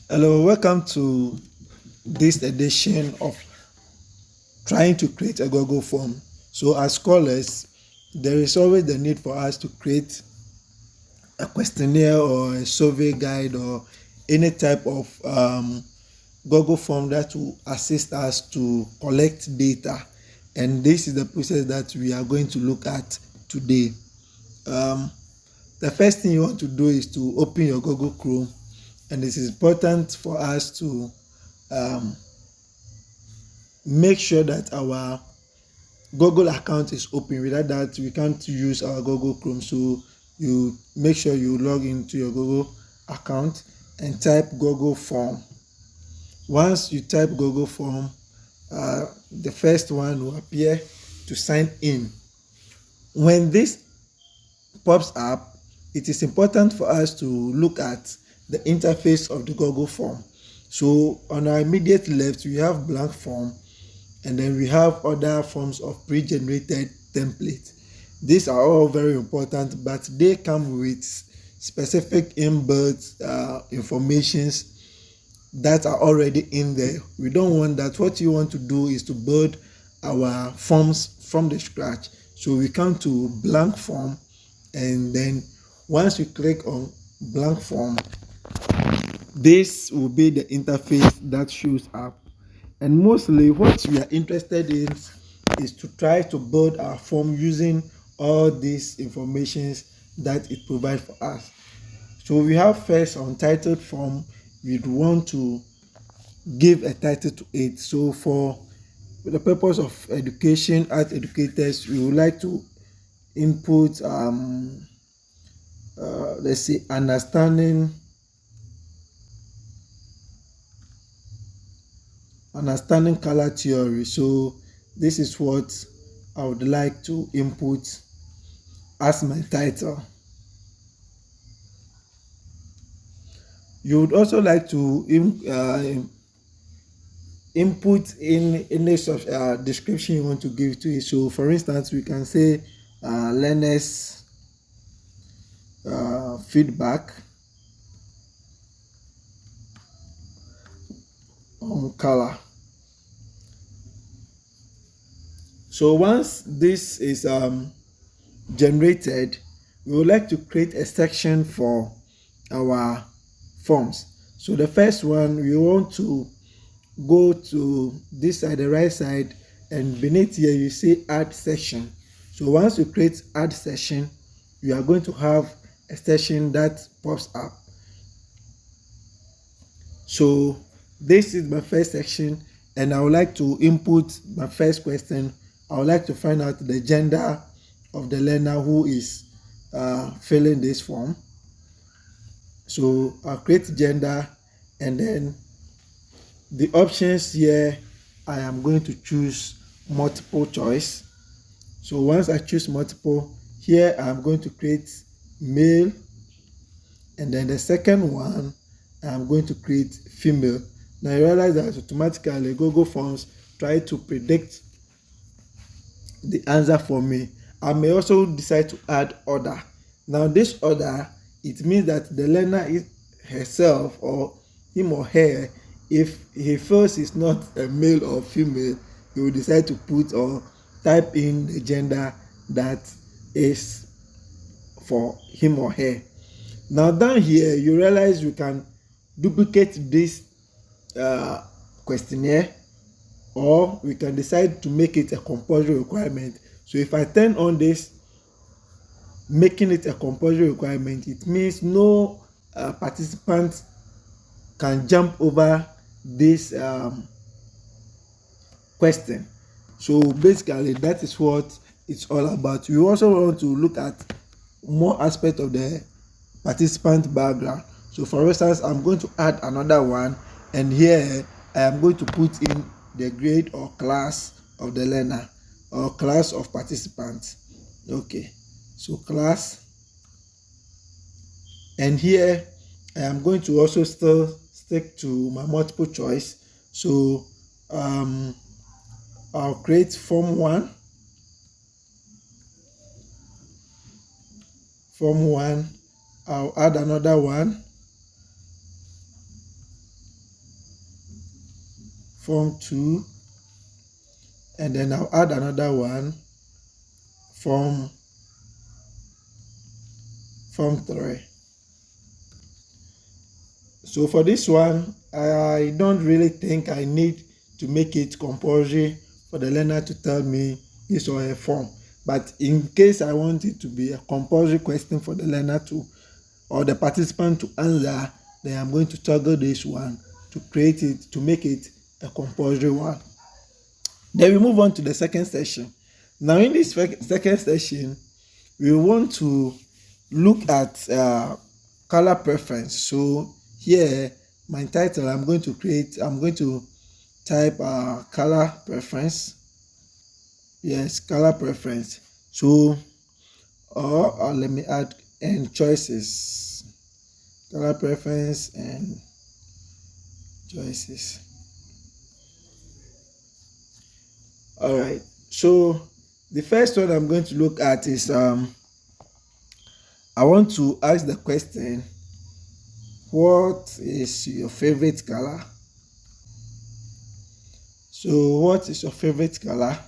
Hello, welcome to this edition of trying to create a Google form. So, as scholars, there is always the need for us to create a questionnaire or a survey guide or any type of Google form that will assist us to collect data. And this is the process that we are going to look at today. Um, the first thing you want to do is to open your Google Chrome, and it is important for us to um, make sure that our Google account is open. Without that, we can't use our Google Chrome. So you make sure you log into your Google account and type Google form. Once you type Google form, the first one will appear to sign in. When this pops up, it is important for us to look at the interface of the Google form. So on our immediate left, we have blank form, and then we have other forms of pre-generated templates. These are all very important, but they come with specific inbuilt informations that are already in there. We don't want that. What you want to do is to build our forms from the scratch. So we come to blank form, and then once you click on blank form, this will be the interface that shows up. And mostly what we are interested in is to try to build our form using all these informations that it provides for us. So we have first untitled form. We'd want to give a title to it. So for the purpose of education as educators, we would like to input let's say understanding color theory. So this is what I would like to input as my title. You would also like to input in any description you want to give to it. So for instance, we can say learners feedback on color. So once this is generated, we would like to create a section for our forms. So the first one, we want to go to this side, the right side, and beneath here you see add section. So once you create add section, you are going to have a section that pops up. So this is my first section, and I would like to input my first question. I would like to find out the gender of the learner who is filling this form. So I'll create gender, and then the options here, I am going to choose multiple choice. So once I choose multiple, here I'm going to create male, and then the second one I'm going to create female. Now you realize that automatically Google Forms try to predict the answer for me. I may also decide to add order. Now this order, it means that the learner is herself or him or her, if he feels it's not a male or female, he will decide to put or type in the gender that is for him or her. Now down here you realize you can duplicate this questionnaire, or we can decide to make it a compulsory requirement. So if I turn on this, making it a compulsory requirement, it means no participant can jump over this question. So basically that is what it's all about. We also want to look at more aspect of the participant background. So for instance, I'm going to add another one, and here I am going to put in the grade or class of the learner or class of participants. Okay, so class, and here I am going to also still stick to my multiple choice. So I'll create form 1. I'll add another one, form 2, and then I'll add another one, form 3. So for this one, I don't really think I need to make it compulsory for the learner to tell me his or her form. But in case I want it to be a compulsory question for the learner to, or the participant to answer, then I'm going to toggle this one to create it, to make it a compulsory one. Then we move on to the second session. Now in this second session, we want to look at color preference. So here, my title, I'm going to type color preference. Yes, color preference. So, or let me add and choices. Color preference and choices. All right. So the first one I'm going to look at is I want to ask the question, what is your favorite color? So what is your favorite color?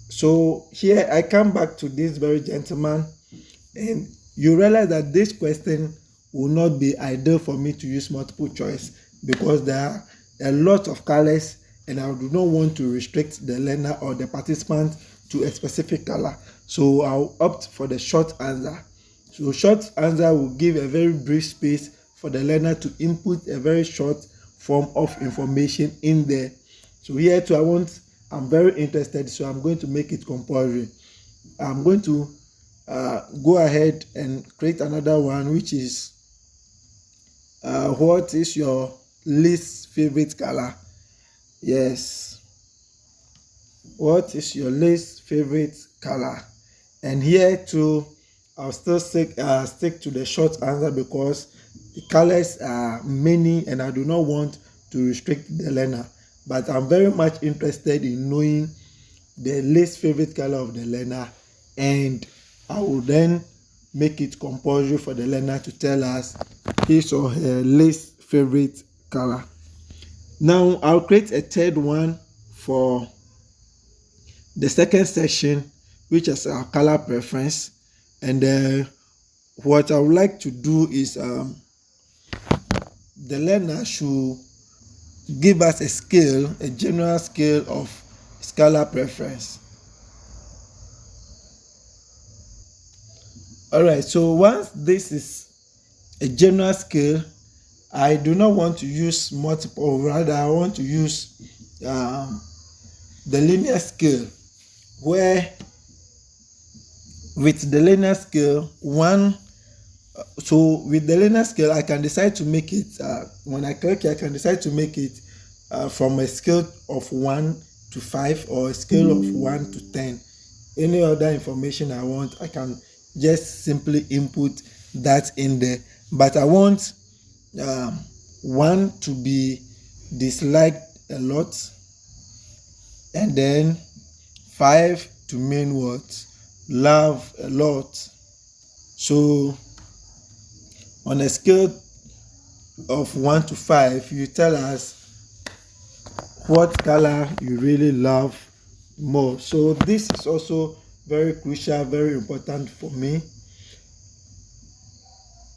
So here I come back to this very gentleman, and you realize that this question will not be ideal for me to use multiple choice because there are a lot of colors and I do not want to restrict the learner or the participant to a specific color. So I'll opt for the short answer. So short answer will give a very brief space for the learner to input a very short form of information in there. So here too, I'm very interested, so I'm going to make it compulsory. I'm going to go ahead and create another one, which is what is your least favorite color? Yes. What is your least favorite color? And here too, I'll still stick to the short answer because the colors are many and I do not want to restrict the learner. But I'm very much interested in knowing the least favorite color of the learner, and I will then make it compulsory for the learner to tell us his or her least favorite color. Now I'll create a third one for the second session, which is our color preference. And what I would like to do is the learner should give us a scale, a general scale of color preference. Alright, so once this is a general scale, I do not want to use multiple, rather I want to use the linear scale, where with the linear scale, with the linear scale, I can decide to make it, when I click, I can decide to make it from a scale of 1 to 5 or a scale of 1 to 10. Any other information I want, I can just simply input that in there. But I want 1 to be disliked a lot, and then 5 to mean what? Love a lot. So on a scale of 1 to 5, you tell us what color you really love more. So this is also very crucial, very important for me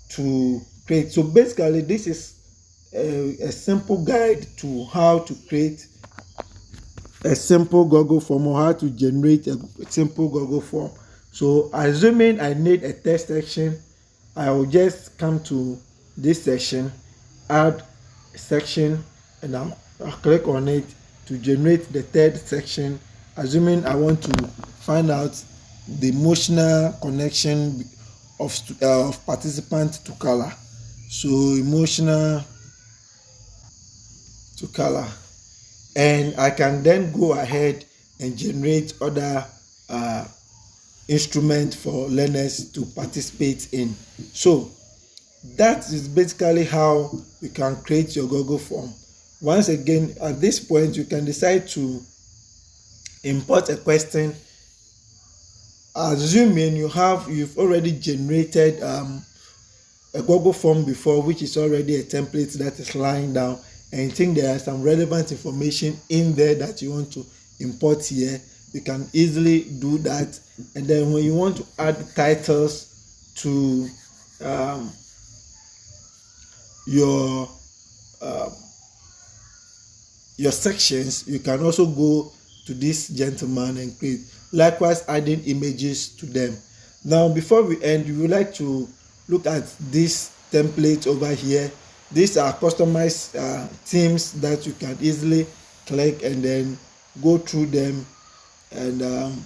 to create. So basically, this is a simple guide to how to create a simple Google form or how to generate a simple Google form. So assuming I need a text section, I will just come to this section, add a section, and I'll click on it to generate the third section, assuming I want to find out the emotional connection of participant to color. So emotional to color, and I can then go ahead and generate other instruments for learners to participate in. So that is basically how you can create your Google form. Once again, at this point, you can decide to import a question, assuming you've already generated a Google form before, which is already a template that is lying down, and you think there are some relevant information in there that you want to import here, you can easily do that. And then when you want to add titles to your um, your sections, you can also go to this gentleman and create. Likewise, adding images to them. Now, before we end, we would like to look at this template over here. These are customized themes that you can easily click and then go through them and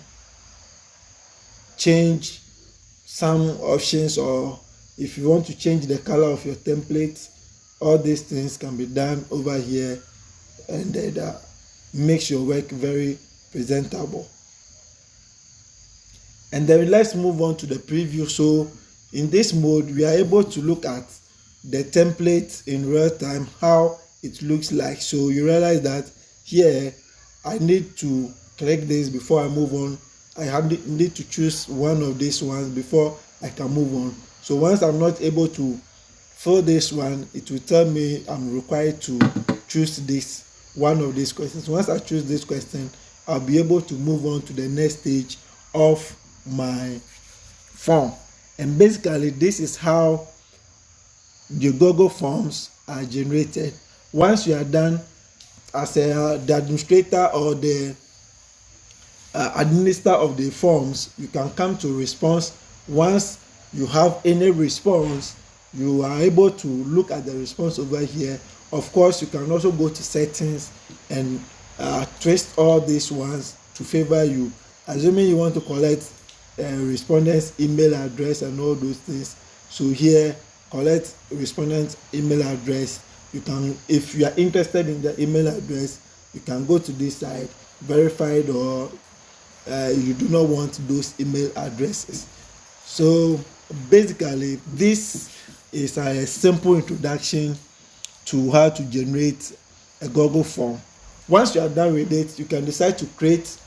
change some options, or if you want to change the color of your template, all these things can be done over here, and then makes your work very presentable. And then let's move on to the preview. So in this mode, we are able to look at the template in real time, how it looks like. So you realize that here I need to click this before I move on. I need to choose one of these ones before I can move on. So once I'm not able to fill this one, it will tell me I'm required to choose this one of these questions. Once I choose this question, I'll be able to move on to the next stage of my form. And basically, this is how the Google Forms are generated. Once you are done as the administrator or the administrator of the forms, you can come to response. Once you have any response, you are able to look at the response over here. Of course, you can also go to settings and twist all these ones to favor you, assuming you want to collect respondent's email address and all those things. So here, collect respondent's email address. You can, if you are interested in the email address, you can go to this side, verified, or you do not want those email addresses. So basically, this is a simple introduction to how to generate a Google form. Once you are done with it, you can decide to create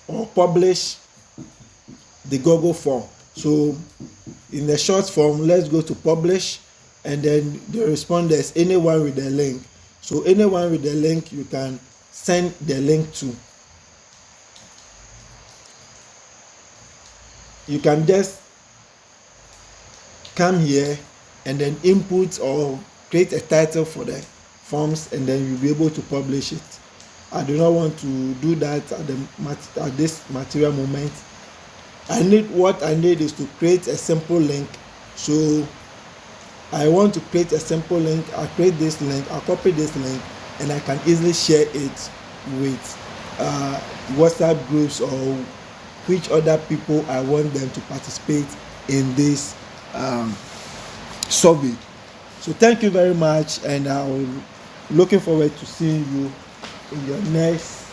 or publish the Google form. So in the short form, let's go to publish, and then the responders, anyone with the link. So anyone with the link, you can send the link to. You can just come here and then input or create a title for the forms, and then you'll be able to publish it. I do not want to do that at this material moment. What I need is to create a simple link. So I want to create a simple link. I create this link, I copy this link, and I can easily share it with WhatsApp groups or which other people I want them to participate in this survey. So thank you very much, and I'm looking forward to seeing you in your next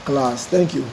class. Thank you.